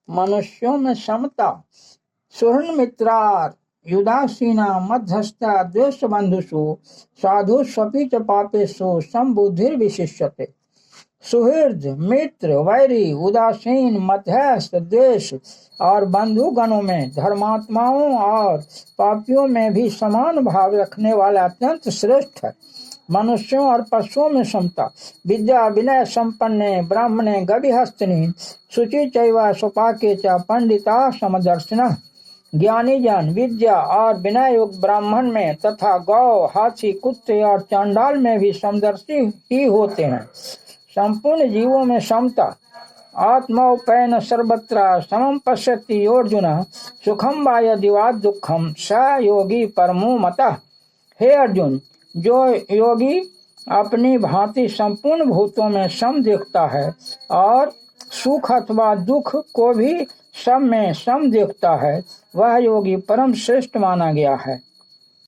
मनुष्यों में समता, सुहृन् मित्रार युदासीना मध्यस्था द्वेष बंधुषु साधु स्वपि च पापेषु समबुद्धिर्विशिष्यते। सुहृद, मित्र, वैरी, उदासीन, मध्यस्थ, द्वेष और बंधु गणों में धर्मात्माओं और पापियों में भी समान भाव रखने वाला अत्यंत श्रेष्ठ है। मनुष्यों और पशुओं में समता, विद्या विनय संपन्ने ब्राह्मणे गविहस्तिनि शुचि चैव स्वपाके च पंडिता समदर्शिनः। ज्ञानी जन विद्या और विनय युक्त ब्राह्मण में तथा गौ, हाथी, कुत्ते और चांडाल में भी समदर्शी ही होते हैं। संपूर्ण जीवों में समता, आत्मौपैन सर्वत्र समं पश्यति अर्जुन सुखम वा यदि वा दुखम स योगी परमो मतः। हे अर्जुन, जो योगी अपनी भांति संपूर्ण भूतों में सम देखता है और सुख अथवा दुख को भी सब में सम देखता है, वह योगी परम श्रेष्ठ माना गया है।